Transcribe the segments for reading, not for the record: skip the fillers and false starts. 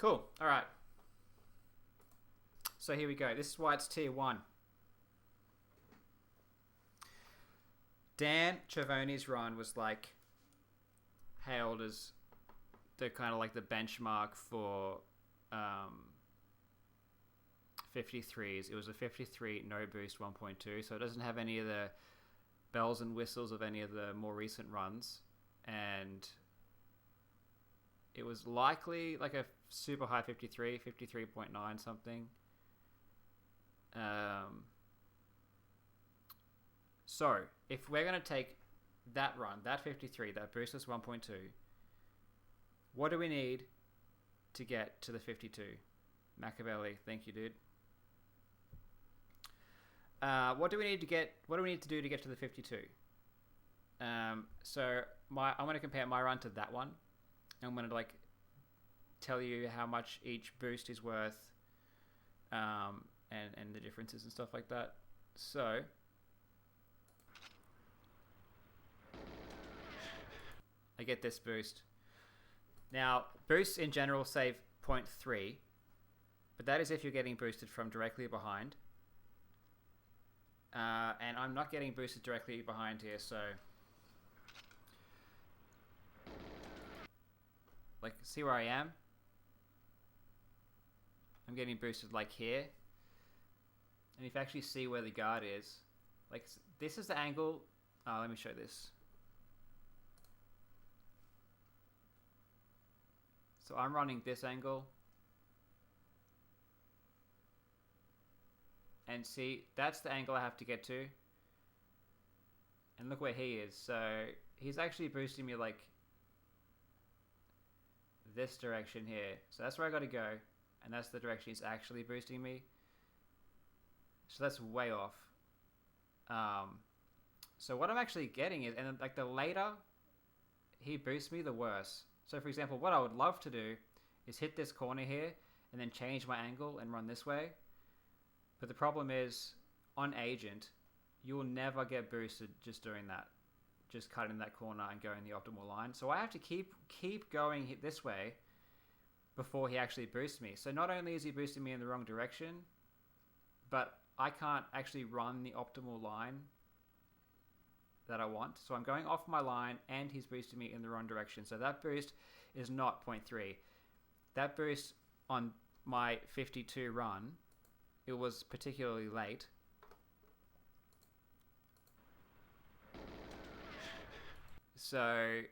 Cool. All right. So here we go. This is why it's tier 1. Dan Cervone's run was like hailed as the kind of like the benchmark for 53s. It was a 53 no boost 1.2, so it doesn't have any of the bells and whistles of any of the more recent runs, and it was likely like a super high 53, 53.9 something. So if we're going to take that run, that 53, that boostless 1.2, what do we need to get to the 52? Machiavelli, thank you, dude. What do we need to do to get to the 52? So I'm going to compare my run to that one. I'm going to like tell you how much each boost is worth, and the differences and stuff like that. So I get this boost. Now, boosts in general save 0.3, but that is if you're getting boosted from directly behind. And I'm not getting boosted directly behind here, so like, see where I am? I'm getting boosted like here. And if you actually see where the guard is, like, this is the angle. Let me show this. So I'm running this angle. And see, that's the angle I have to get to. And look where he is. So he's actually boosting me like this direction here. So that's where I got to go. And that's the direction he's actually boosting me. So that's way off. So what I'm actually getting is, and like the later he boosts me, the worse. So for example, what I would love to do is hit this corner here and then change my angle and run this way. But the problem is, on Agent, you will never get boosted just doing that. Just cutting that corner and going the optimal line. So I have to keep going this way before he actually boosts me. So not only is he boosting me in the wrong direction, but I can't actually run the optimal line that I want. So I'm going off my line and he's boosting me in the wrong direction. So that boost is not 0.3. That boost on my 52 run, it was particularly late. So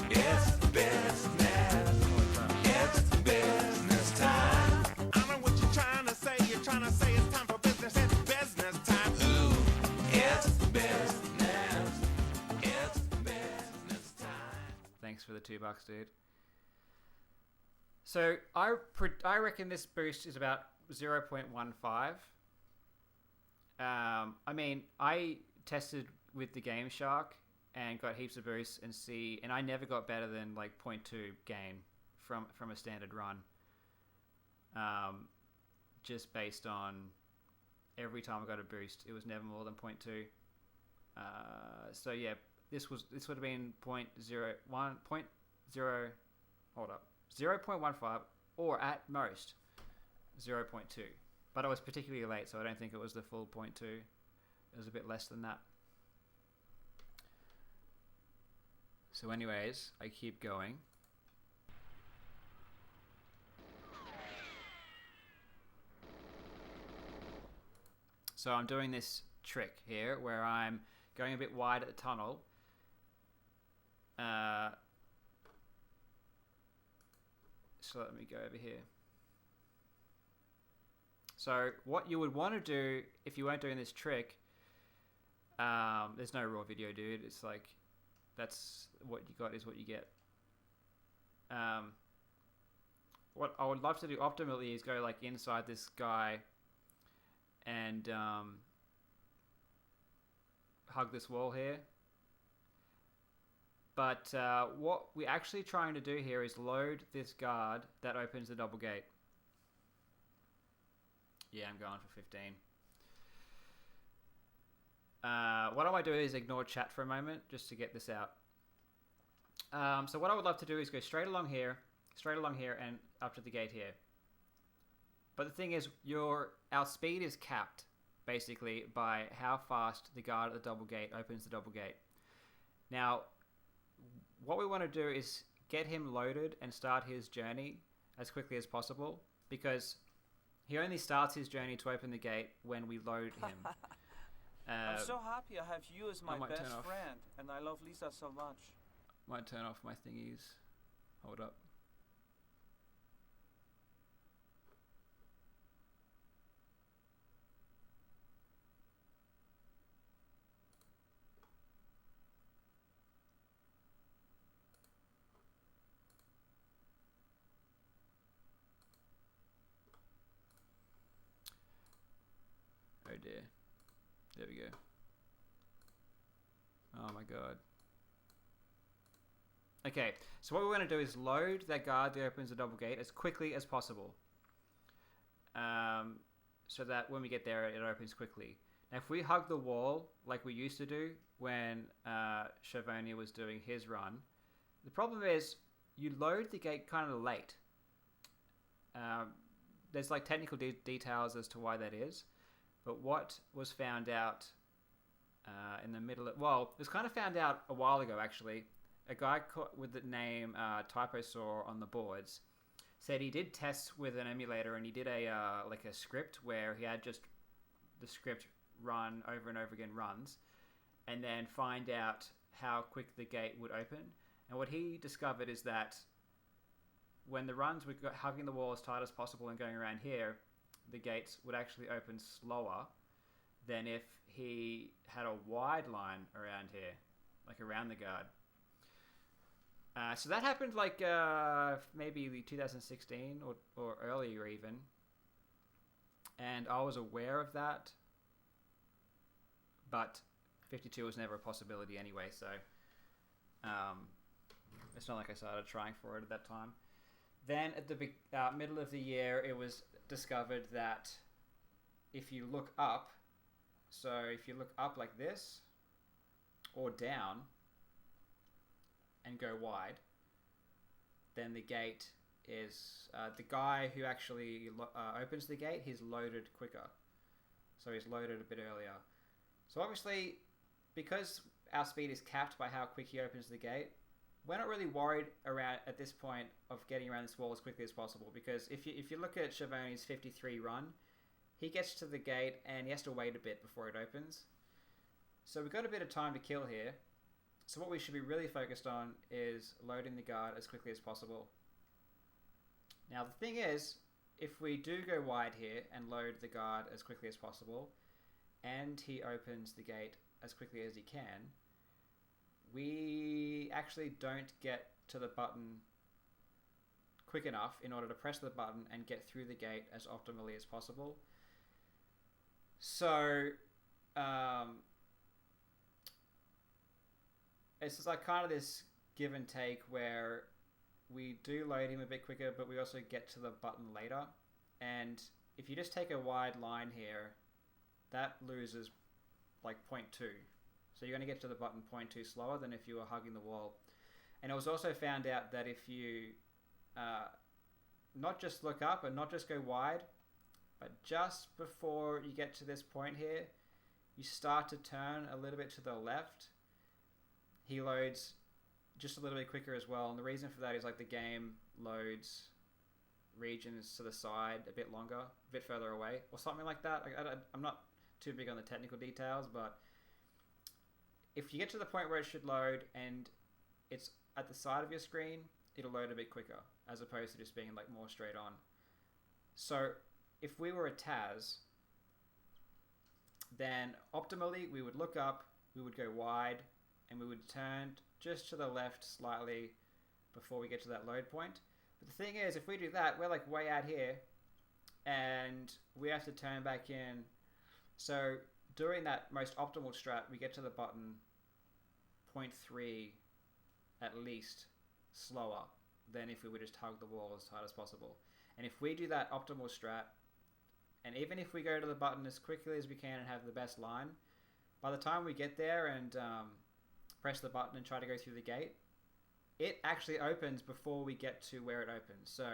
it's business. It's business time. I know what you're trying to say. You're trying to say it's time for business. It's business time. Ooh, it's business. It's business time. Thanks for the $2, dude. So I reckon this boost is about 0.15. I mean, I tested with the Game Shark and got heaps of boosts and I never got better than like 0.2 gain from a standard run. Just based on every time I got a boost, it was never more than 0.2. So yeah, this would have been 0.15 or at most 0.2. But I was particularly late, so I don't think it was the full 0.2. It was a bit less than that. So anyways, I keep going. So I'm doing this trick here where I'm going a bit wide at the tunnel. So let me go over here. So what you would want to do if you weren't doing this trick, there's no raw video, dude. It's like, that's what you got is what you get. What I would love to do optimally is go like inside this guy and hug this wall here. But what we're actually trying to do here is load this guard that opens the double gate. Yeah, I'm going for 15. What I might do is ignore chat for a moment just to get this out. So what I would love to do is go straight along here, straight along here and up to the gate here. But the thing is, our speed is capped, basically, by how fast the guard at the double gate opens the double gate. Now, what we want to do is get him loaded and start his journey as quickly as possible, because he only starts his journey to open the gate when we load him. I'm so happy I have you as my might best turn off. friend, and I love Lisa so much. Might turn off my thingies. Hold up. Oh dear. There we go. Oh my god. Okay, so what we're going to do is load that guard that opens the double gate as quickly as possible. So that when we get there, it opens quickly. Now, if we hug the wall like we used to do when Chavonia was doing his run, the problem is you load the gate kind of late. There's like technical details as to why that is. But what was found out in the middle of... Well, it was kind of found out a while ago, actually. A guy with the name Typosaur on the boards said he did tests with an emulator, and he did a script where he had just the script run over and over again runs, and then find out how quick the gate would open. And what he discovered is that when the runs were hugging the wall as tight as possible and going around here, the gates would actually open slower than if he had a wide line around here, like around the guard. So that happened like maybe 2016 or earlier even. And I was aware of that. But 52 was never a possibility anyway, so it's not like I started trying for it at that time. Then at the middle of the year, it was discovered that if you look up, so if you look up like this, or down, and go wide, then the gate is, the guy who actually opens the gate, he's loaded quicker. So he's loaded a bit earlier. So obviously, because our speed is capped by how quick he opens the gate, we're not really worried around at this point of getting around this wall as quickly as possible, because if you look at Chavoni's 53 run, he gets to the gate and he has to wait a bit before it opens. So we've got a bit of time to kill here. So what we should be really focused on is loading the guard as quickly as possible. Now the thing is, if we do go wide here and load the guard as quickly as possible, and he opens the gate as quickly as he can, we actually don't get to the button quick enough in order to press the button and get through the gate as optimally as possible. So it's just like kind of this give and take where we do load him a bit quicker, but we also get to the button later. And if you just take a wide line here, that loses like 0.2. So you're going to get to the button 0.2 slower than if you were hugging the wall. And it was also found out that if you not just look up and not just go wide, but just before you get to this point here, you start to turn a little bit to the left, he loads just a little bit quicker as well. And the reason for that is like the game loads regions to the side a bit longer, a bit further away, or something like that. I'm not too big on the technical details, but if you get to the point where it should load and it's at the side of your screen, it'll load a bit quicker, as opposed to just being like more straight on. So if we were a Taz, then optimally we would look up, we would go wide, and we would turn just to the left slightly before we get to that load point. But the thing is, if we do that, we're like way out here, and we have to turn back in. So during that most optimal strat, we get to the button 0.3 at least slower than if we would just hug the wall as tight as possible. And if we do that optimal strat, and even if we go to the button as quickly as we can and have the best line, by the time we get there and press the button and try to go through the gate, it actually opens before we get to where it opens. So,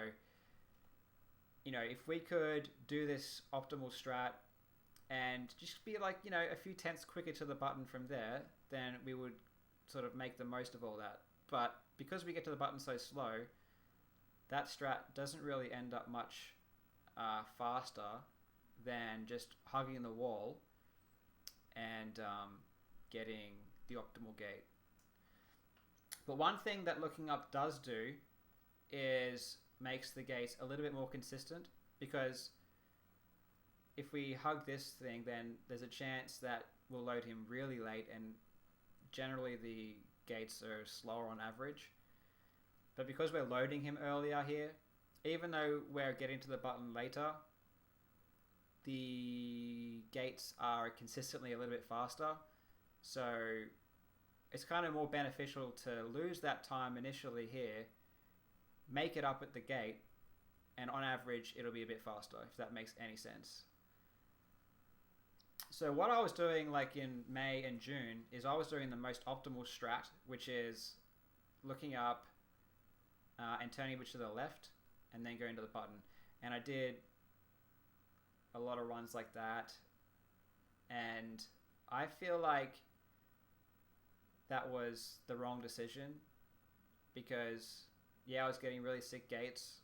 if we could do this optimal strat and just be like, a few tenths quicker to the button from there, then we would sort of make the most of all that. But because we get to the button so slow, that strat doesn't really end up much faster than just hugging the wall and getting the optimal gate. But one thing that looking up does do is makes the gates a little bit more consistent, because if we hug this thing, then there's a chance that we'll load him really late, and generally the gates are slower on average. But because we're loading him earlier here, even though we're getting to the button later, the gates are consistently a little bit faster. So it's kind of more beneficial to lose that time initially here, make it up at the gate, and on average it'll be a bit faster, if that makes any sense. So what I was doing like in May and June is I was doing the most optimal strat, which is looking up and turning it to the left and then going to the button. And I did a lot of runs like that, and I feel like that was the wrong decision, because I was getting really sick gates.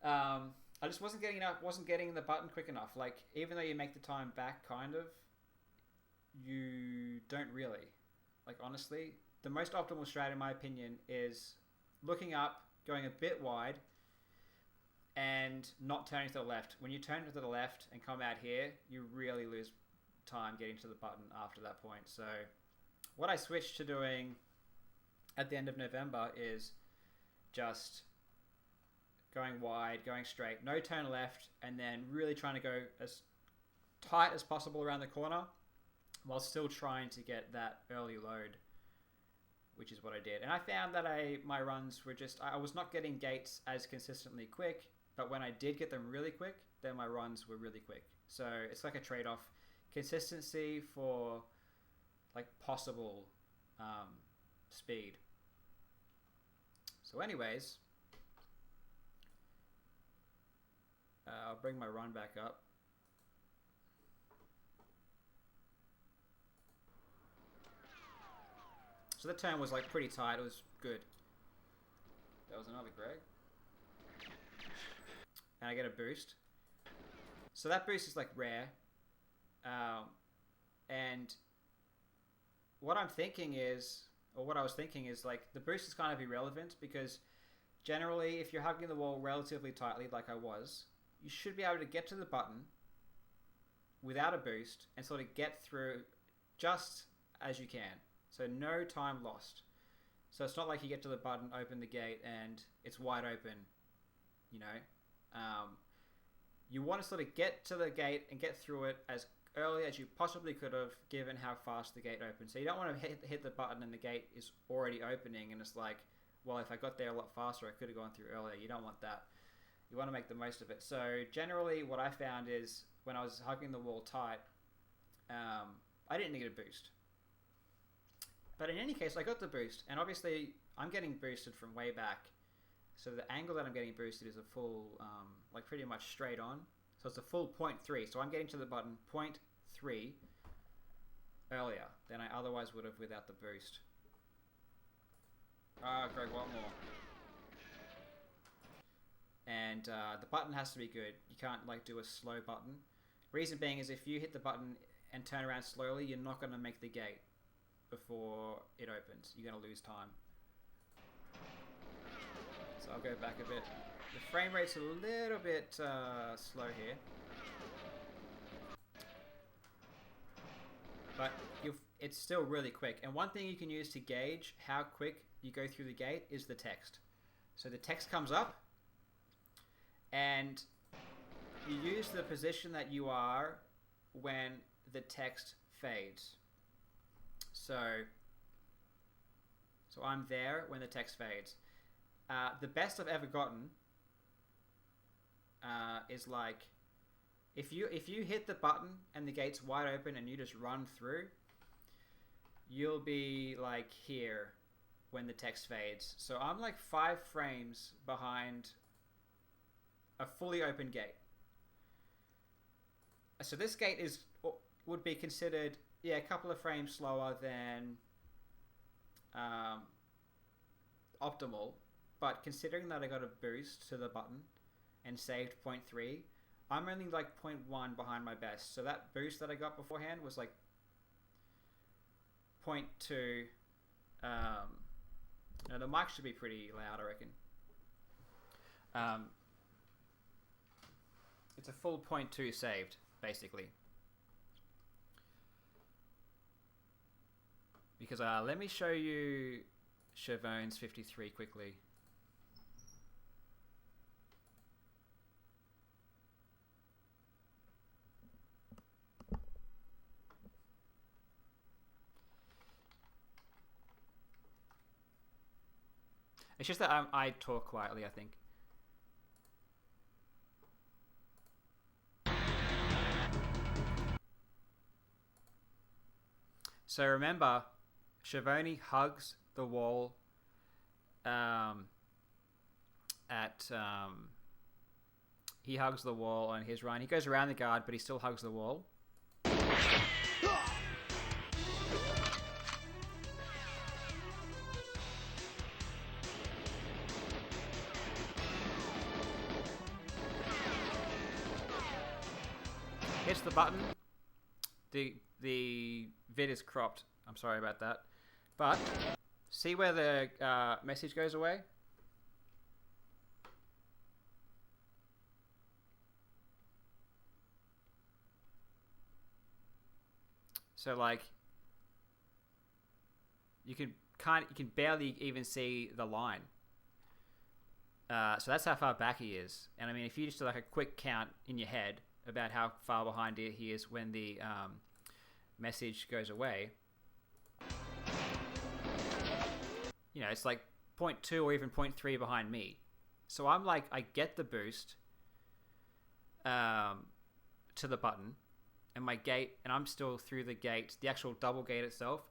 I just wasn't getting the button quick enough. Like, even though you make the time back, kind of, you don't really. Like, honestly, the most optimal strat, in my opinion, is looking up, going a bit wide, and not turning to the left. When you turn to the left and come out here, you really lose time getting to the button after that point. So what I switched to doing at the end of November is just going wide, going straight, no turn left, and then really trying to go as tight as possible around the corner while still trying to get that early load, which is what I did. And I found that my runs were just, I was not getting gates as consistently quick, but when I did get them really quick, then my runs were really quick. So it's like a trade-off. Consistency for like possible speed. So anyways, I'll bring my run back up. So the turn was like pretty tight. It was good. That was another Greg. And I get a boost. So that boost is like rare. And what I'm thinking is, or what I was thinking is, like, the boost is kind of irrelevant, because generally if you're hugging the wall relatively tightly like I was, you should be able to get to the button without a boost and sort of get through just as you can. So no time lost. So it's not like you get to the button, open the gate, and it's wide open, you know. You want to sort of get to the gate and get through it as early as you possibly could have, given how fast the gate opens. So you don't want to hit the button and the gate is already opening and it's like, well, if I got there a lot faster, I could have gone through earlier. You don't want that. You want to make the most of it. So generally what I found is when I was hugging the wall tight, I didn't need a boost. But in any case, I got the boost. And obviously I'm getting boosted from way back. So the angle that I'm getting boosted is a full, like pretty much straight on. So it's a full 0.3. So I'm getting to the button 0.3 earlier than I otherwise would have without the boost. Greg, one more. And the button has to be good. You can't like do a slow button. Reason being is if you hit the button and turn around slowly, you're not going to make the gate before it opens. You're going to lose time. So I'll go back a bit. The frame rate's a little bit slow here. But it's still really quick. And one thing you can use to gauge how quick you go through the gate is the text. So the text comes up, and you use the position that you are when the text fades. So I'm there when the text fades. The best I've ever gotten is like, if you hit the button and the gate's wide open and you just run through, you'll be like here when the text fades. So I'm like 5 frames behind a fully open gate. So this gate would be considered, a couple of frames slower than optimal, but considering that I got a boost to the button and saved 0.3, I'm only like 0.1 behind my best. So that boost that I got beforehand was like 0.2. The mic should be pretty loud, I reckon. It's a full 0.2 saved, basically. Because let me show you Chavone's 53 quickly. It's just that I talk quietly, I think. So remember, Shavoni hugs the wall he hugs the wall on his run. He goes around the guard, but he still hugs the wall. Hits the button. The vid is cropped. I'm sorry about that. But see where the message goes away? So like you can barely even see the line. So that's how far back he is. And I mean, if you just do like a quick count in your head about how far behind he is when the message goes away, it's like 0.2 or even 0.3 behind me. So I'm like, I get the boost to the button, and my gate, and I'm still through the gate. The actual double gate itself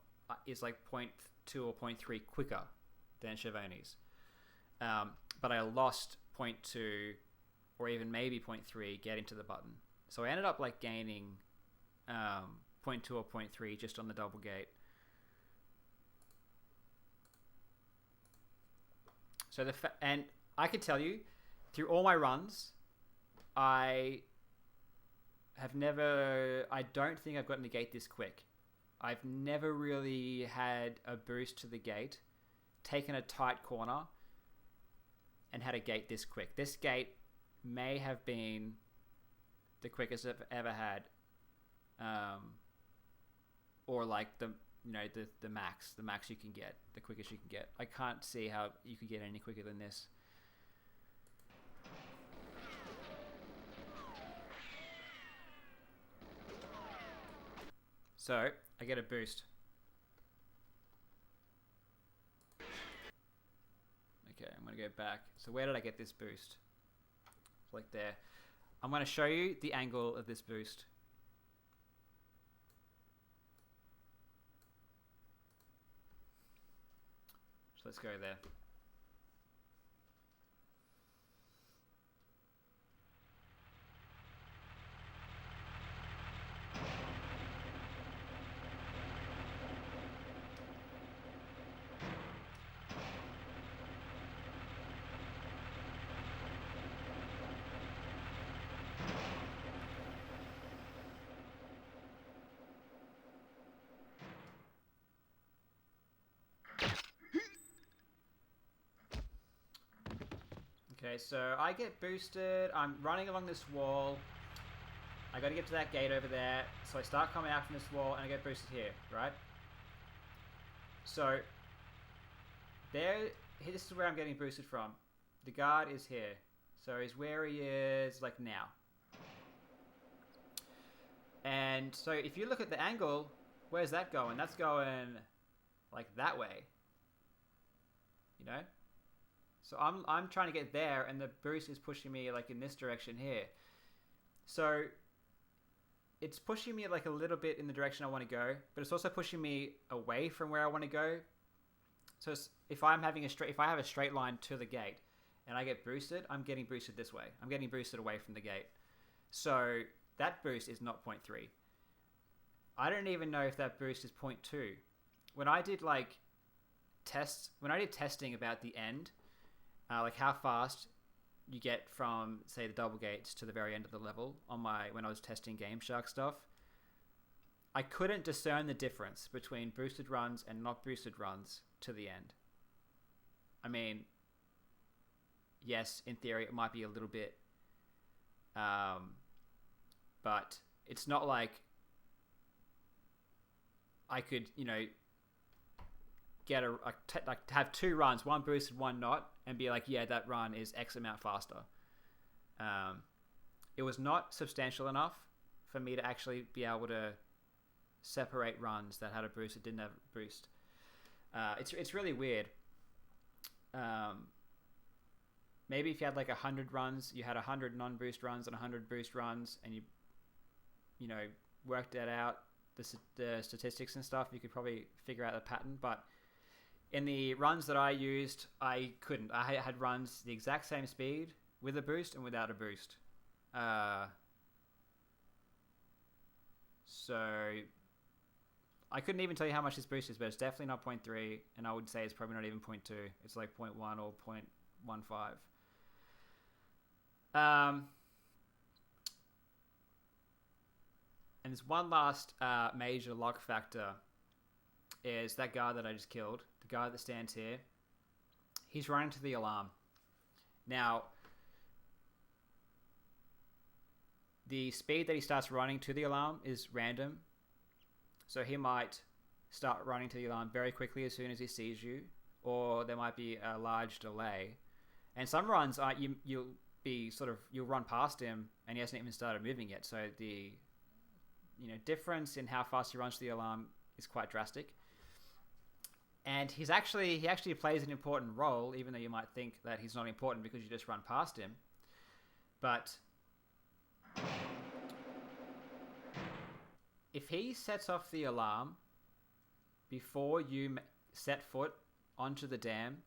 is like 0.2 or 0.3 quicker than Shavoni's. But I lost 0.2 or even maybe 0.3 getting to the button. So I ended up like gaining 0.2 or 0.3 just on the double gate. So and I can tell you, through all my runs, I don't think I've gotten the gate this quick. I've never really had a boost to the gate, taken a tight corner, and had a gate this quick. This gate may have been the quickest I've ever had, or like the max you can get, the quickest you can get. I can't see how you could get any quicker than this. So I get a boost. Okay, I'm gonna go back. So where did I get this boost? Like there. I'm gonna show you the angle of this boost. So let's go there. Okay, so I get boosted. I'm running along this wall. I got to get to that gate over there. So I start coming out from this wall and I get boosted here, right? So this is where I'm getting boosted from. The guard is here. So he's where he is like now. And so if you look at the angle, where's that going? That's going like that way. You know? So I'm trying to get there, and the boost is pushing me like in this direction here. So it's pushing me like a little bit in the direction I want to go, but it's also pushing me away from where I want to go. So if I have a straight line to the gate, and I get boosted, I'm getting boosted this way. I'm getting boosted away from the gate. So that boost is not 0.3. I don't even know if that boost is 0.2. When I did testing about the end, like how fast you get from, say, the double gates to the very end of the level when I was testing Game Shark stuff, I couldn't discern the difference between boosted runs and not boosted runs to the end. I mean, yes, in theory, it might be a little bit, but it's not like I could, get have two runs, one boosted, one not, and be like, yeah, that run is X amount faster. It was not substantial enough for me to actually be able to separate runs that had a boost that didn't have a boost. It's really weird. Maybe if you had like 100 runs, you had 100 non-boost runs and 100 boost runs, and you worked that out, the statistics and stuff, you could probably figure out the pattern. But in the runs that I used, I couldn't. I had runs the exact same speed with a boost and without a boost. So I couldn't even tell you how much this boost is, but it's definitely not 0.3, and I would say it's probably not even 0.2. It's like 0.1 or 0.15. And there's one last major lock factor, is that guard that I just killed, the guard that stands here. He's running to the alarm. Now, the speed that he starts running to the alarm is random. So he might start running to the alarm very quickly as soon as he sees you, or there might be a large delay. And some runs, you'll run past him and he hasn't even started moving yet. So the difference in how fast he runs to the alarm is quite drastic. And he actually plays an important role, even though you might think that he's not important because you just run past him. But if he sets off the alarm before you set foot onto the dam,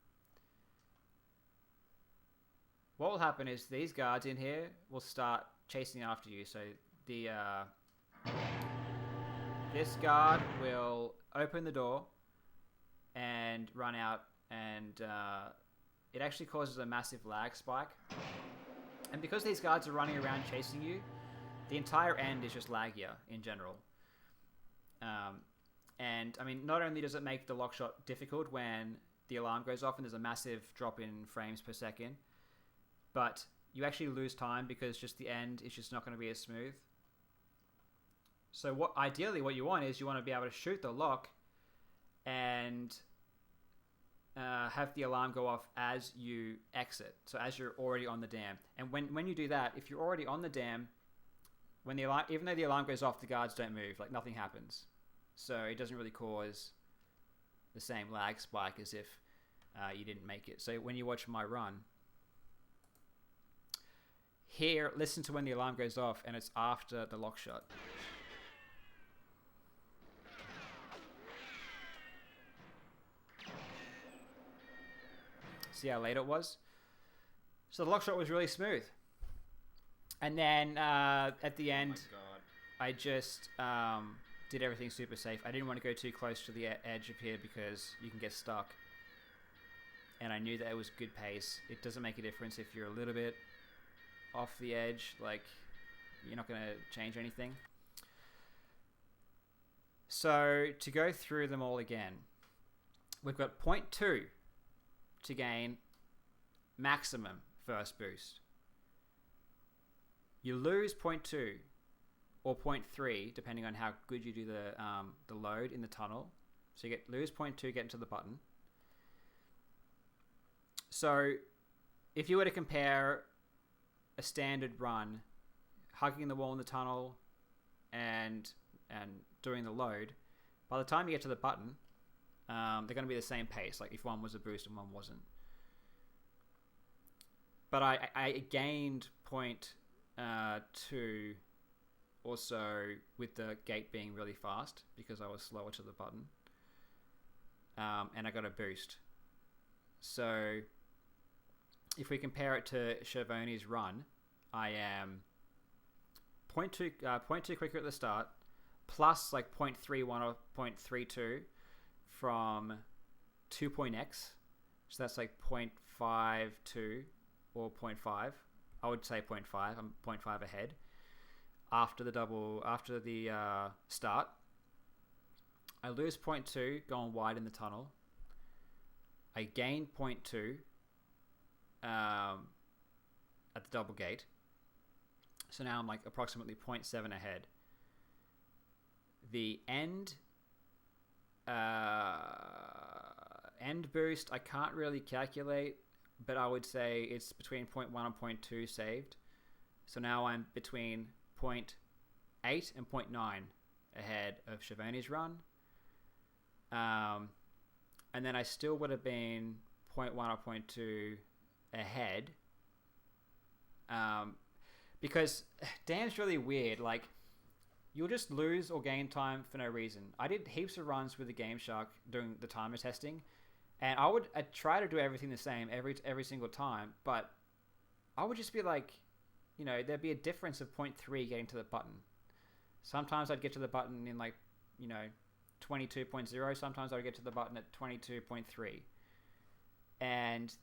what will happen is these guards in here will start chasing after you. So this guard will open the door and run out, and it actually causes a massive lag spike. And because these guards are running around chasing you, the entire end is just laggier in general. And I mean, not only does it make the lock shot difficult when the alarm goes off and there's a massive drop in frames per second, but you actually lose time because just the end is just not going to be as smooth. So ideally what you want is you want to be able to shoot the lock and have the alarm go off as you exit, so as you're already on the dam. And when you do that, if you're already on the dam, when the alarm, even though the alarm goes off, the guards don't move, like nothing happens. So it doesn't really cause the same lag spike as if you didn't make it. So when you watch my run, here, listen to when the alarm goes off, and it's after the lock shot. See how late it was? So the lock shot was really smooth. And then at the end, I just did everything super safe. I didn't want to go too close to the edge of here because you can get stuck. And I knew that it was good pace. It doesn't make a difference if you're a little bit off the edge. Like, you're not going to change anything. So to go through them all again, we've got 0.2 to gain maximum first boost. You lose 0.2 or 0.3 depending on how good you do the load in the tunnel. So you lose 0.2 getting to the button. So if you were to compare a standard run, hugging the wall in the tunnel and doing the load, by the time you get to the button, they're going to be the same pace, like if one was a boost and one wasn't. But I gained 0.2 also with the gate being really fast because I was slower to the button. and I got a boost. So if we compare it to Schiavone's run, I am 0.2 quicker at the start, plus like 0.31 or 0.32 from 2.x. So that's like 0.52 or 0.5. I would say 0.5. I'm 0.5 ahead after the start. I lose 0.2 going wide in the tunnel. I gain 0.2 at the double gate. So now I'm like approximately 0.7 ahead. The end boost I can't really calculate, but I would say it's between 0.1 and 0.2 saved. So now I'm between 0.8 and 0.9 ahead of Schiavone's run. And then I still would have been 0.1 or 0.2 ahead. Because dam's really weird. Like, you'll just lose or gain time for no reason. I did heaps of runs with the Game Shark doing the timer testing, and I'd try to do everything the same every single time, but I would just be like, you know, there'd be a difference of 0.3 getting to the button. Sometimes I'd get to the button in like, you know, 22.0. Sometimes I'd get to the button at 22.3. And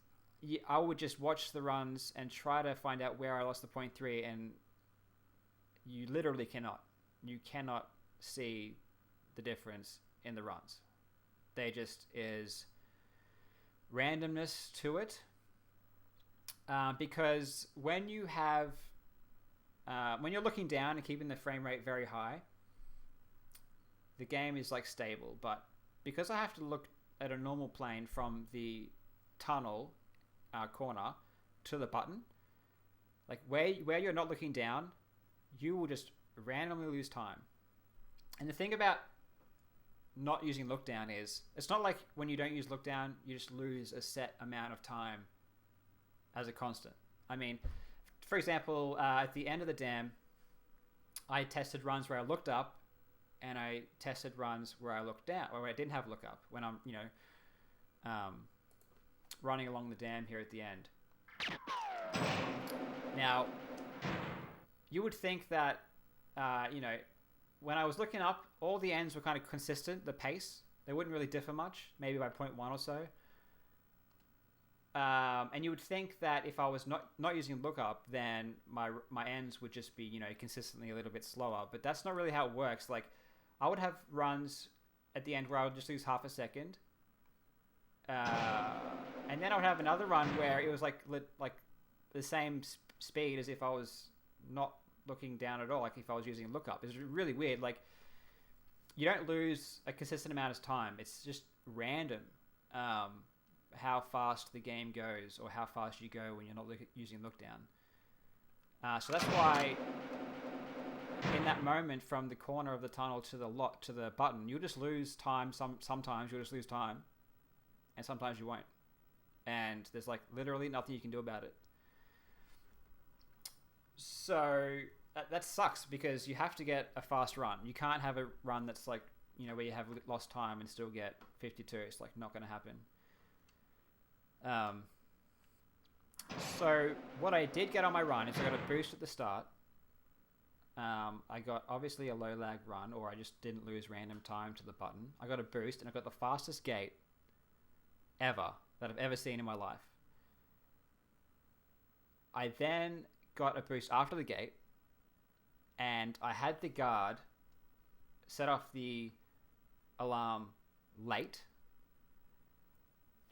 I would just watch the runs and try to find out where I lost the 0.3, and you literally cannot. You cannot see the difference in the runs. There just is randomness to it. Because when you have, when you're looking down and keeping the frame rate very high, the game is like stable. But because I have to look at a normal plane from the tunnel corner to the button, like where you're not looking down, you will just randomly lose time. And the thing about not using look down is, it's not like when you don't use look down, you just lose a set amount of time as a constant. I mean, for example, at the end of the dam, I tested runs where I looked up, and I tested runs where I looked down, or where I didn't have look up when I'm, you know, running along the dam here at the end. Now, you would think that, you know, when I was looking up, all the ends were kind of consistent, the pace. They wouldn't really differ much, maybe by 0.1 or so. And you would think that if I was not using lookup, then my ends would just be, you know, consistently a little bit slower. But that's not really how it works. Like, I would have runs at the end where I would just lose half a second. And then I would have another run where it was like the same speed as if I was not looking down at all, like if I was using lookup. It's really weird. Like, you don't lose a consistent amount of time. It's just random how fast the game goes, or how fast you go when you're not using look down. So that's why in that moment from the corner of the tunnel to the button, you'll just lose time. Sometimes you'll just lose time, and sometimes you won't. And there's like literally nothing you can do about it. So that sucks, because you have to get a fast run. You can't have a run that's like, you know, where you have lost time and still get 52. It's like not going to happen. So what I did get on my run is I got a boost at the start. I got obviously a low lag run, or I just didn't lose random time to the button. I got a boost, and I got the fastest gate ever that I've ever seen in my life. I then got a boost after the gate, and I had the guard set off the alarm late,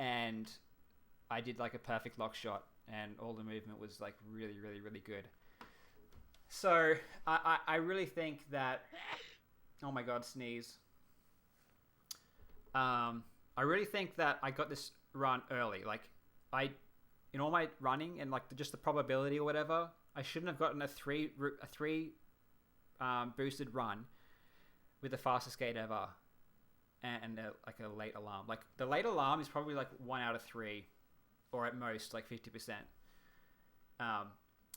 and I did like a perfect lock shot, and all the movement was like really, really, really good. So I really think that, oh my god, sneeze. I really think that I got this run early. Like, in all my running and like just the probability or whatever, I shouldn't have gotten a three boosted run with the fastest gate ever, and like a late alarm. Like, the late alarm is probably like 1 out of 3, or at most like 50%.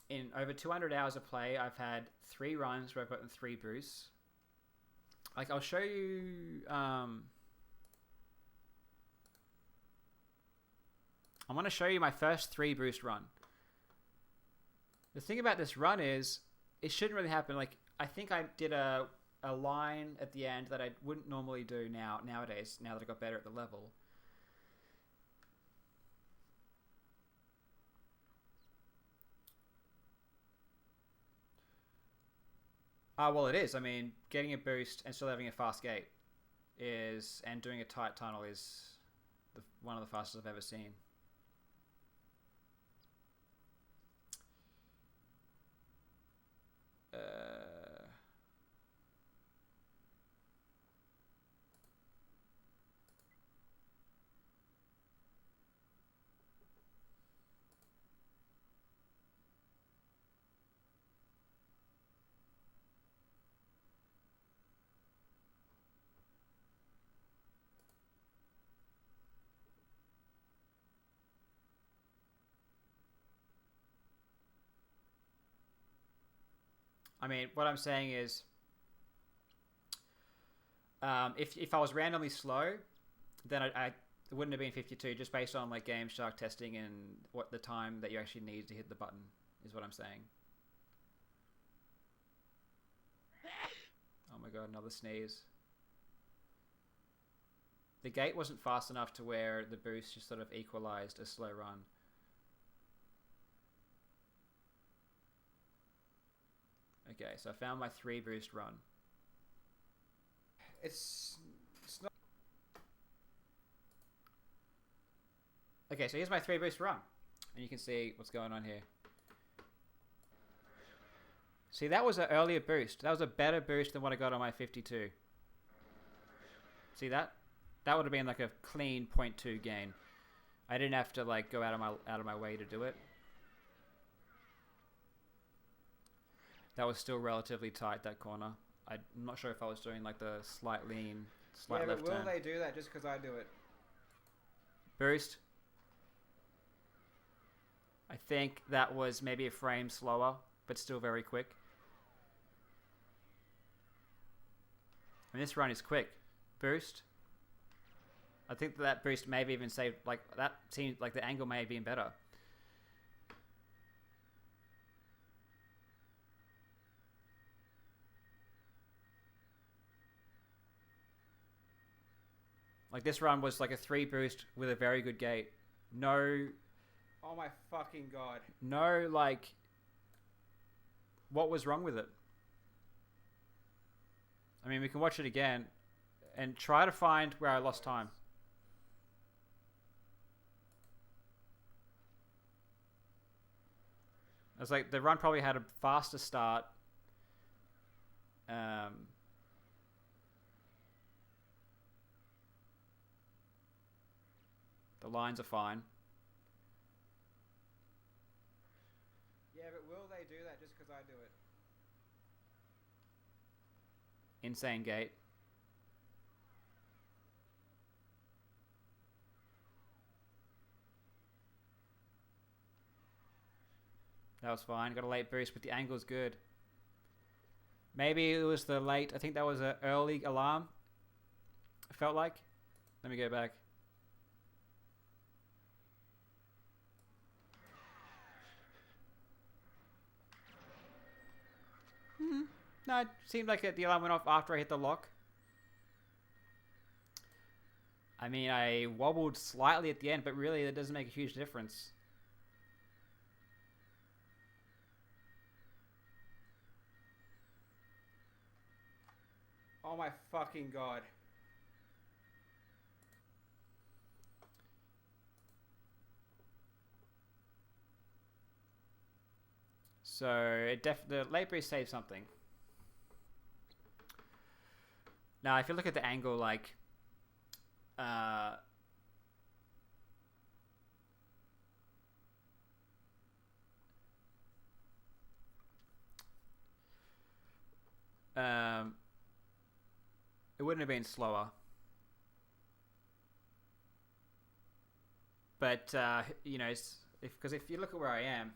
In over 200 hours of play, I've had 3 runs where I've gotten 3 boosts. Like, I'll show you. I'm going to show you my first 3 boost run. The thing about this run is, it shouldn't really happen. Like, I think I did a line at the end that I wouldn't normally do nowadays, now that I got better at the level. Well, it is. I mean, getting a boost and still having a fast gate and doing a tight tunnel is one of the fastest I've ever seen. I mean, what I'm saying is, if I was randomly slow, then it wouldn't have been 52, just based on like Game Shark testing and what the time that you actually need to hit the button is what I'm saying. Oh my god, another sneeze. The gate wasn't fast enough to where the boost just sort of equalized a slow run. Okay, so I found my 3 boost run. It's not... Okay, so here's my 3 boost run. And you can see what's going on here. See, that was an earlier boost. That was a better boost than what I got on my 52. See that? That would have been like a clean 0.2 gain. I didn't have to like go out of my way to do it. That was still relatively tight, that corner. I'm not sure if I was doing like the slight lean, slight left turn. Yeah, but will they do that just because I do it? Boost. I think that was maybe a frame slower, but still very quick. And this run is quick. Boost. I think that boost may have even saved, like, that seemed like the angle may have been better. Like, this run was like a 3 boost with a very good gate. No... Oh my fucking god. No, like... What was wrong with it? I mean, we can watch it again and try to find where I lost time. It's like the run probably had a faster start. The lines are fine. Yeah, but will they do that just because I do it? Insane gate. That was fine. Got a late boost, but the angle's good. Maybe it was the late... I think that was an early alarm. It felt like. Let me go back. No, it seemed like the alarm went off after I hit the lock. I mean, I wobbled slightly at the end, but really it doesn't make a huge difference. Oh my fucking god. So, the late boost saved something. Now, if you look at the angle, like... it wouldn't have been slower. But, you know, because if you look at where I am...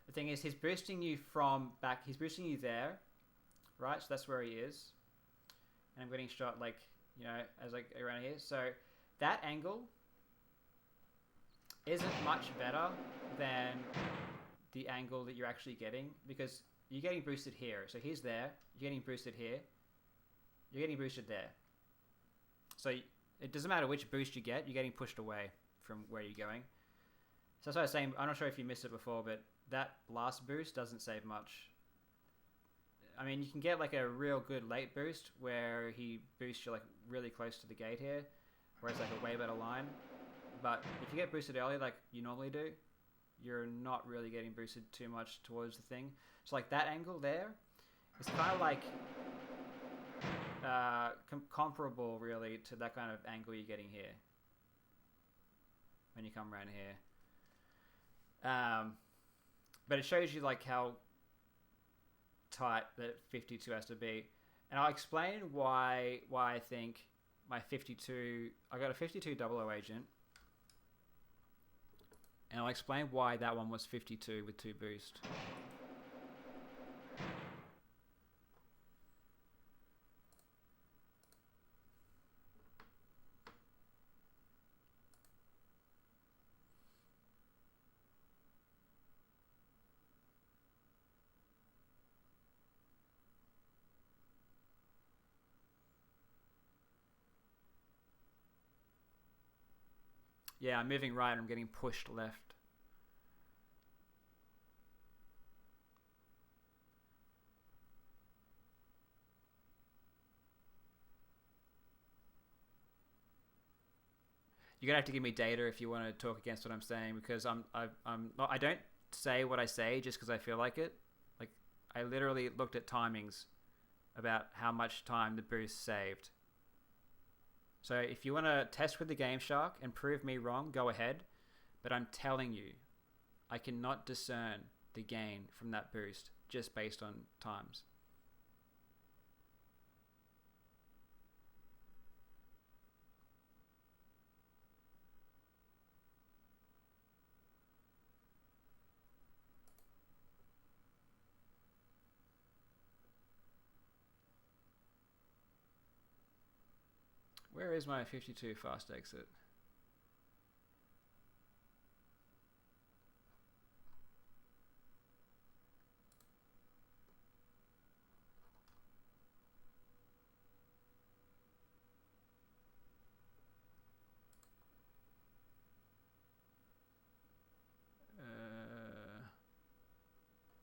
The thing is, he's boosting you from back... He's boosting you there. Right, so that's where he is. And I'm getting shot, like, you know, as like around here. So that angle isn't much better than the angle that you're actually getting, because you're getting boosted here. So he's there, you're getting boosted here, you're getting boosted there. So it doesn't matter which boost you get, you're getting pushed away from where you're going. So that's what I was saying. I'm not sure if you missed it before, but that last boost doesn't save much. I mean, you can get like a real good late boost where he boosts you like really close to the gate here, where it's like a way better line. But if you get boosted early like you normally do, you're not really getting boosted too much towards the thing. So like that angle there is kind of like comparable really to that kind of angle you're getting here when you come around here. But it shows you like how tight that 52 has to be, and I'll explain why I think my 52, I got a 52 00 agent, and I'll explain why that one was 52 with 2 boost. Yeah, I'm moving right, I'm getting pushed left. You're gonna have to give me data if you want to talk against what I'm saying, because I'm not, I don't say what I say just because I feel like it. Like, I literally looked at timings about how much time the boost saved. So if you want to test with the Game Shark and prove me wrong, go ahead. But I'm telling you, I cannot discern the gain from that boost just based on times. Where is my 52 fast exit?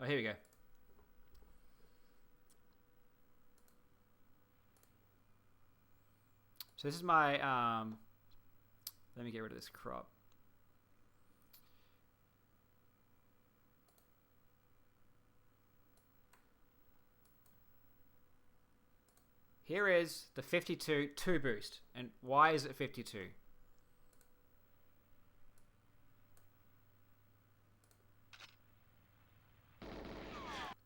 Oh, here we go. So this is my, let me get rid of this crop. Here is the 52 2 boost. And why is it 52?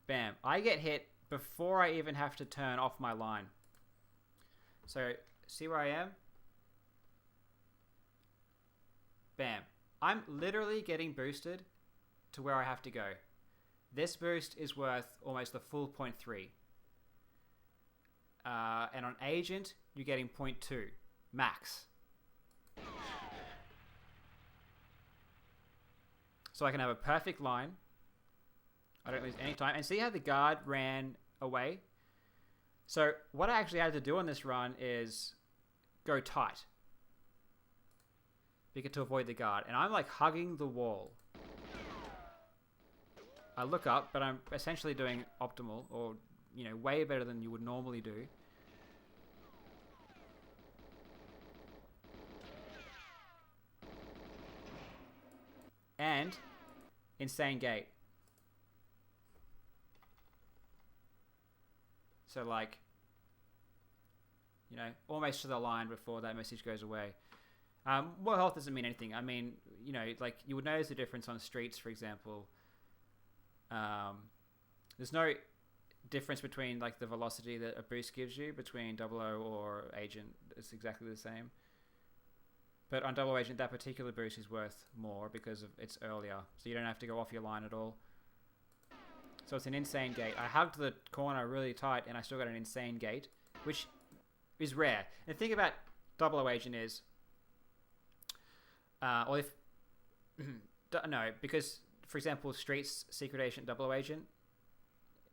Bam. I get hit before I even have to turn off my line. So, see where I am? Bam. I'm literally getting boosted to where I have to go. This boost is worth almost the full 0.3. And on Agent, you're getting 0.2. Max. So I can have a perfect line. I don't lose any time. And see how the guard ran away? So what I actually had to do on this run is go tight, because to avoid the guard. And I'm like hugging the wall. I look up, but I'm essentially doing optimal, or, you know, way better than you would normally do. And insane gate. So like, you know, almost to the line before that message goes away. More health doesn't mean anything. I mean, you know, like you would notice the difference on streets, for example. There's no difference between like the velocity that a boost gives you between 00 or Agent. It's exactly the same. But on 00 Agent, that particular boost is worth more because of it's earlier. So you don't have to go off your line at all. So it's an insane gate. I hugged the corner really tight and I still got an insane gate, which is rare. And the thing about 00 Agent is, or if No, because for example, Street's Secret Agent, Double Agent,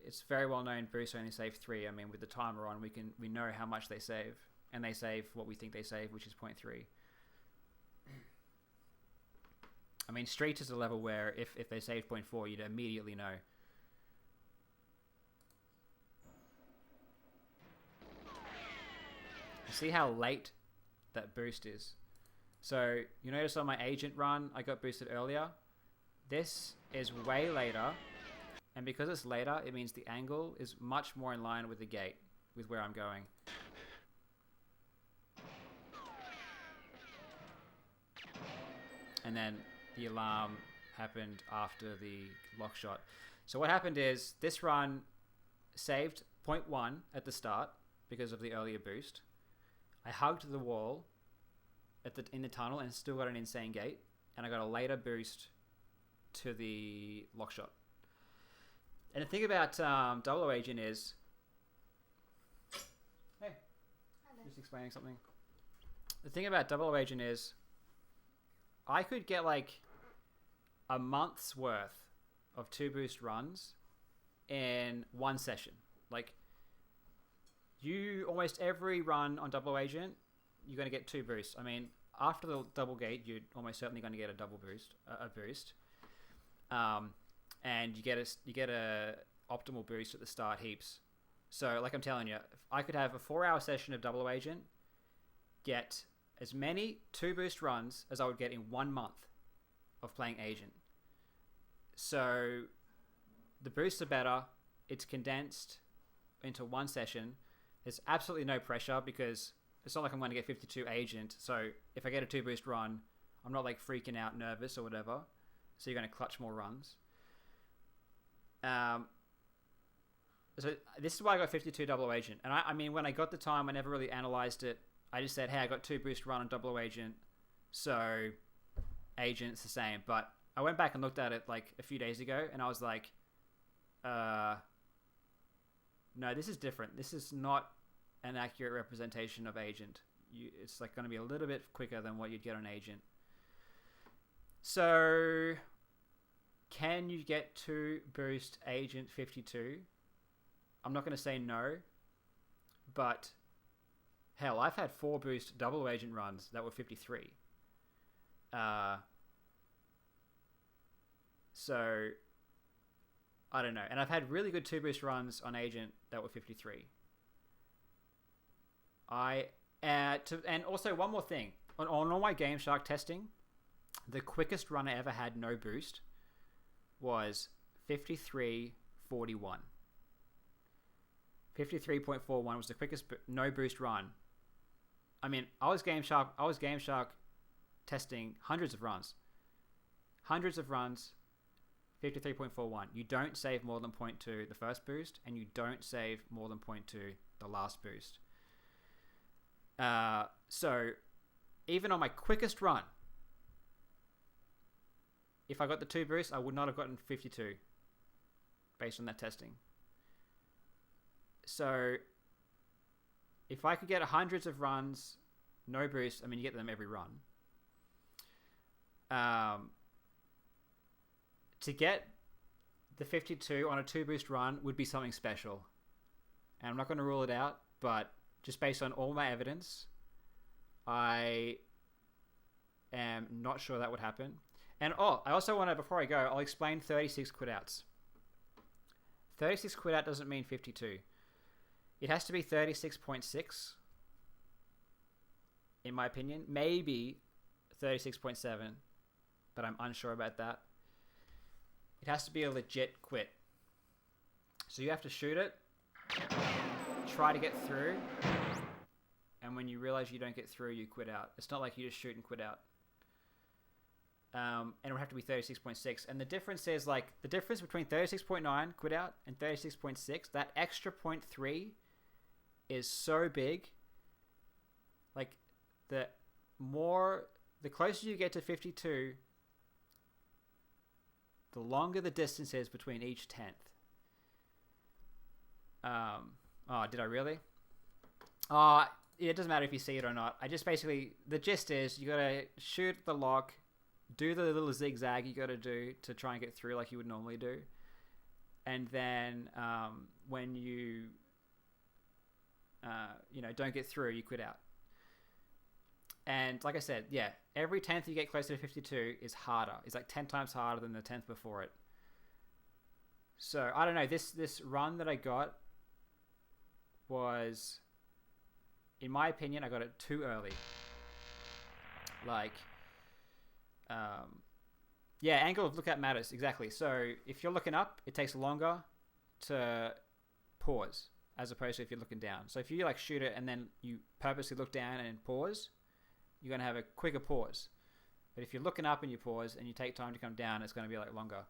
it's very well known boosts only save 3. I mean, with the timer on, we know how much they save, and they save what we think they save, which is 0.3. I mean, Street is a level where if they save 0.4, you'd immediately know. See how late that boost is. So you notice on my agent run, I got boosted earlier. This is way later. And because it's later, it means the angle is much more in line with the gate, with where I'm going. And then the alarm happened after the lock shot. So what happened is this run saved 0.1 at the start because of the earlier boost. I hugged the wall in the tunnel and still got an insane gate. And I got a later boost to the lock shot. And the thing about Double Agent is... Hey. Hello. Just explaining something. The thing about Double Agent is... I could get like a month's worth of 2 boost runs in one session. Like, you almost every run on Double Agent, you're going to get 2 boosts. I mean, after the double gate, you're almost certainly going to get a double boost, a boost. And you get a optimal boost at the start heaps. So, like I'm telling you, if I could have a 4-hour session of Double Agent, get as many 2 boost runs as I would get in 1 month of playing Agent. So the boosts are better. It's condensed into one session. There's absolutely no pressure because it's not like I'm going to get 52 Agent. So if I get a 2 boost run, I'm not like freaking out nervous or whatever. So you're going to clutch more runs. So this is why I got 52 Double Agent. And I mean, when I got the time, I never really analyzed it. I just said, hey, I got 2 boost run on Double Agent, so Agent's the same. But I went back and looked at it like a few days ago, and I was like, no, this is different. This is not an accurate representation of Agent. It's like going to be a little bit quicker than what you'd get on Agent. So, can you get 2 boost Agent 52? I'm not going to say no, but... Hell, I've had 4 boost Double Agent runs that were 53. So, I don't know. And I've had really good 2 boost runs on Agent that were 53. And also, one more thing. On all my Game Shark testing, the quickest run I ever had no boost was 53.41. 53.41 was the quickest no boost run. I mean, I was Game Shark testing hundreds of runs. 53.41. You don't save more than 0.2 the first boost, and you don't save more than 0.2 the last boost. So, even on my quickest run, if I got the 2 boosts, I would not have gotten 52 based on that testing. So, if I could get hundreds of runs, no boost, I mean, you get them every run. To get the 52 on a 2 boost run would be something special. And I'm not going to rule it out, but just based on all my evidence, I am not sure that would happen. And I also want to, before I go, I'll explain 36 quit outs. 36 quit out doesn't mean 52. It has to be 36.6, in my opinion. Maybe 36.7, but I'm unsure about that. It has to be a legit quit. So you have to shoot it, try to get through, and when you realize you don't get through, you quit out. It's not like you just shoot and quit out. And it would have to be 36.6. And the difference is, like, the difference between 36.9 quit out and 36.6, that extra 0.3 is so big. Like, the closer you get to 52, the longer the distance is between each 10th. Did I really? It doesn't matter if you see it or not. I just basically, the gist is you gotta shoot the lock do the little zigzag you got to do to try and get through like you would normally do. And then when you, don't get through, you quit out. And like I said, yeah, every 10th you get closer to 52 is harder. It's like 10 times harder than the 10th before it. So, I don't know. This run that I got was, in my opinion, I got it too early. Like, angle of lookout matters, exactly. So, if you're looking up, it takes longer to pause as opposed to if you're looking down. So, if you like shoot it and then you purposely look down and pause, you're going to have a quicker pause. But if you're looking up and you pause and you take time to come down, it's going to be like longer.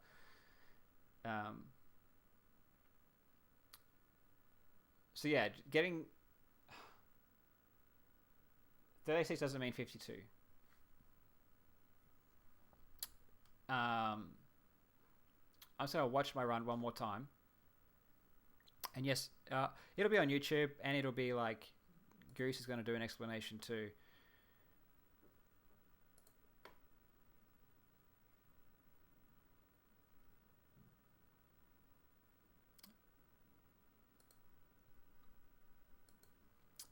So yeah, getting 36 doesn't mean 52. I'm just going to watch my run one more time. And yes, it'll be on YouTube, and it'll be like, Goose is going to do an explanation too.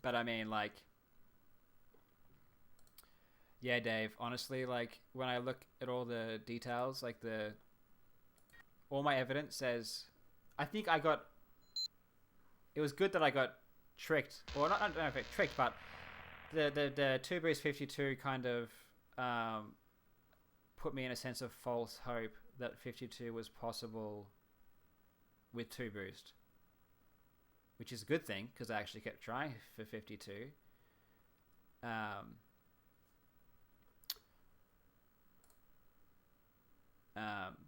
But I mean, like, yeah, Dave, honestly, like, when I look at all the details, like, all my evidence says, I think it was good that I got tricked, or not, I don't know if it tricked, but the 2 boost 52 kind of put me in a sense of false hope that 52 was possible with 2 boost. Which is a good thing, because I actually kept trying for 52.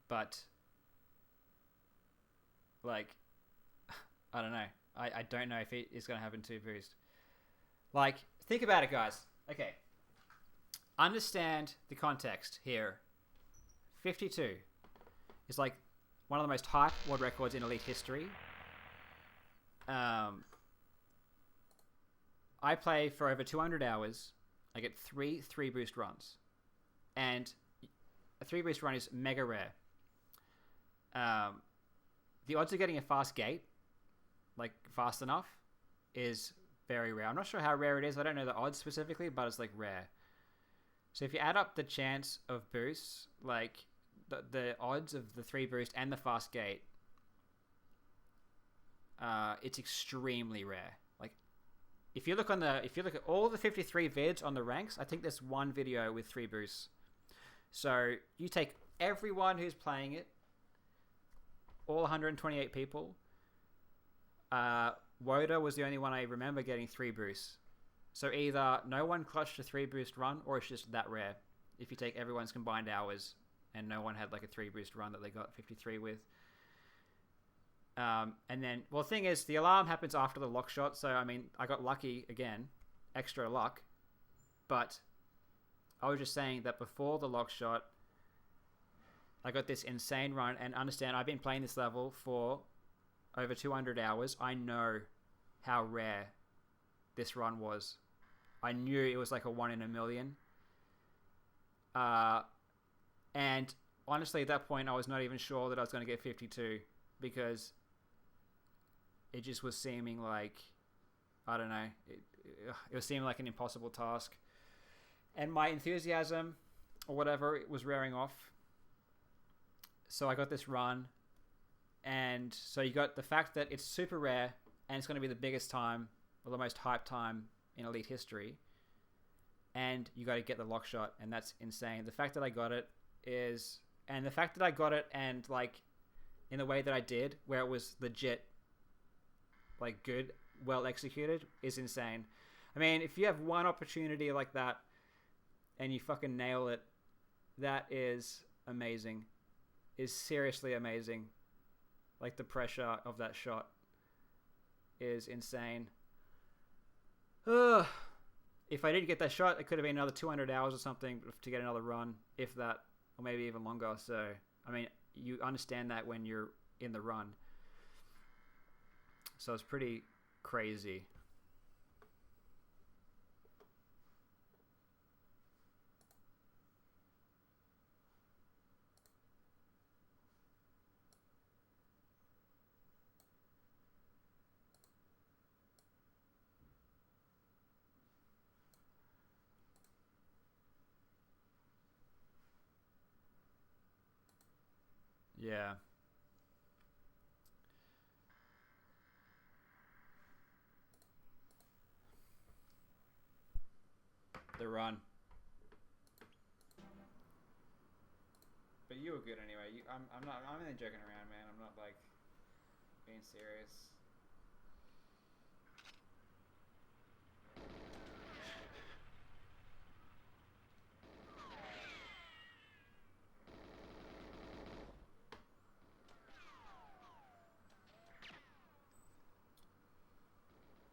But, like, I don't know. I don't know if it is going to happen 2 boost. Like, think about it, guys. Okay. Understand the context here. 52 is, like, one of the most hype world records in Elite history. I play for over 200 hours. I get 3 boost runs, and a 3 boost run is mega rare. The odds of getting a fast gate, like fast enough, is very rare. I'm not sure how rare it is. I don't know the odds specifically, but it's like rare. So if you add up the chance of boosts, like the odds of the 3 boost and the fast gate, it's extremely rare. Like, if you look at all the 53 vids on the ranks, I think there's one video with 3 boosts. So you take everyone who's playing it, all 128 people. Woda was the only one I remember getting 3 boosts. So either no one clutched a 3 boost run, or it's just that rare. If you take everyone's combined hours, and no one had like a 3 boost run that they got 53 with. And then, well, the thing is, the alarm happens after the lock shot, so I mean, I got lucky again, extra luck, but I was just saying that before the lock shot, I got this insane run, and understand, I've been playing this level for over 200 hours. I know how rare this run was. I knew it was like a 1 in a million. And honestly, at that point, I was not even sure that I was going to get 52, because it just was seeming like, I don't know, it was seeming like an impossible task. And my enthusiasm, or whatever, it was wearing off. So I got this run. And so you got the fact that it's super rare, and it's going to be the biggest time, or the most hyped time in Elite history. And you got to get the lock shot, and that's insane. The fact that I got it is... And the fact that I got it, and like, in the way that I did, where it was legit, like, good, well executed, is insane. I mean, if you have one opportunity like that, and you fucking nail it, that is amazing. Is seriously amazing. Like, the pressure of that shot is insane. Ugh. If I didn't get that shot, it could have been another 200 hours or something to get another run, if that, or maybe even longer. So, I mean, you understand that when you're in the run. So it's pretty crazy. Yeah. The run. But you were good anyway. I'm not. I'm only joking around, man. I'm not like being serious.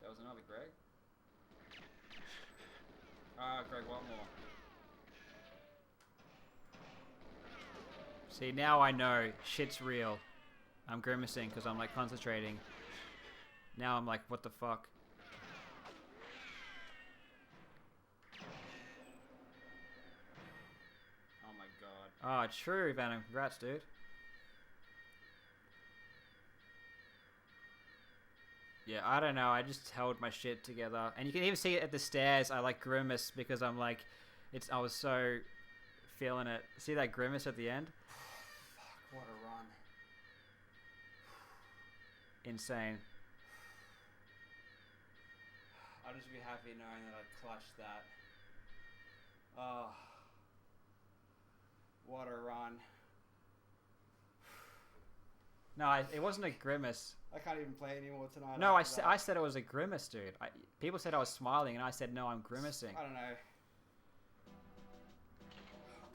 That was another Greg. Greg Watmore. See, now I know shit's real. I'm grimacing because I'm like concentrating. Now I'm like, what the fuck? Oh my god. Oh, true, Venom. Congrats, dude. Yeah, I don't know. I just held my shit together. And you can even see it at the stairs. I like grimace because I'm like, I was so feeling it. See that grimace at the end? Fuck, what a run. Insane. I'll just be happy knowing that I clutched that. Oh. What a run. No, it wasn't a grimace. I can't even play anymore tonight. No, I said it was a grimace, dude. People said I was smiling, and I said, no, I'm grimacing. I don't know.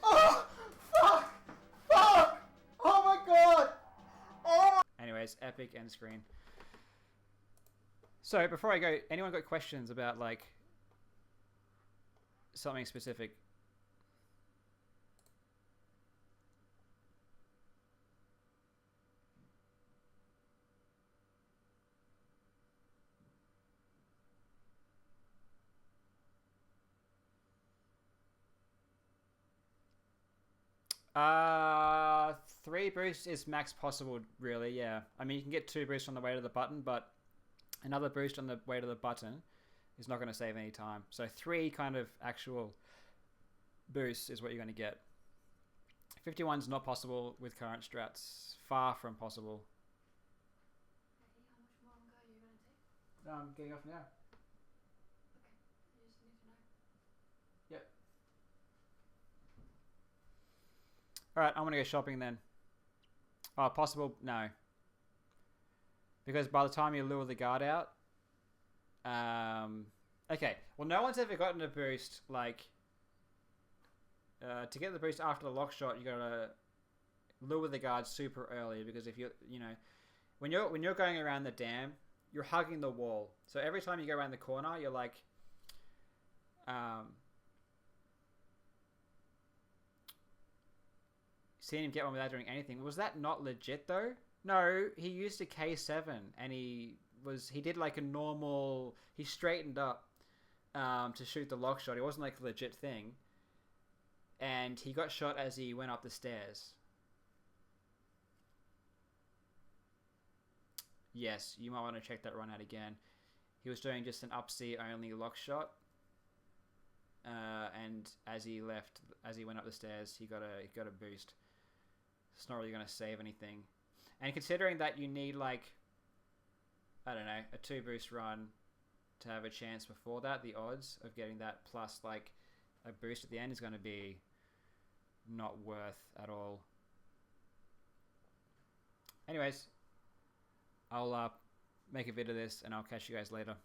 Oh! Fuck! Fuck! Oh my god! Oh! Anyways, epic end screen. So, before I go, anyone got questions about, like, something specific? Uh, 3 boosts is max possible, really, yeah. I mean, you can get 2 boosts on the way to the button, but another boost on the way to the button is not going to save any time. So 3 kind of actual boosts is what you're going to get. 51's not possible with current strats. Far from possible. How much more are you going to take? I'm getting off now. Okay, I just need to know. Yep. Alright, I'm going to go shopping then. Oh, possible? No. Because by the time you lure the guard out... okay, well, no one's ever gotten a boost, like... to get the boost after the lock shot, you gotta lure the guard super early, because if you know, when you're going around the dam, you're hugging the wall. So every time you go around the corner, you're like, seeing him get one without doing anything. Was that not legit though? No, he used a K7 and he did like a normal. He straightened up to shoot the lock shot. It wasn't like a legit thing. And he got shot as he went up the stairs. Yes, you might want to check that run out again. He was doing just an up-C only lock shot. And as he went up the stairs, he got a boost. It's not really going to save anything. And considering that you need like, I don't know, a 2 boost run to have a chance before that, the odds of getting that plus like a boost at the end is going to be not worth at all. Anyways, I'll make a vid of this and I'll catch you guys later.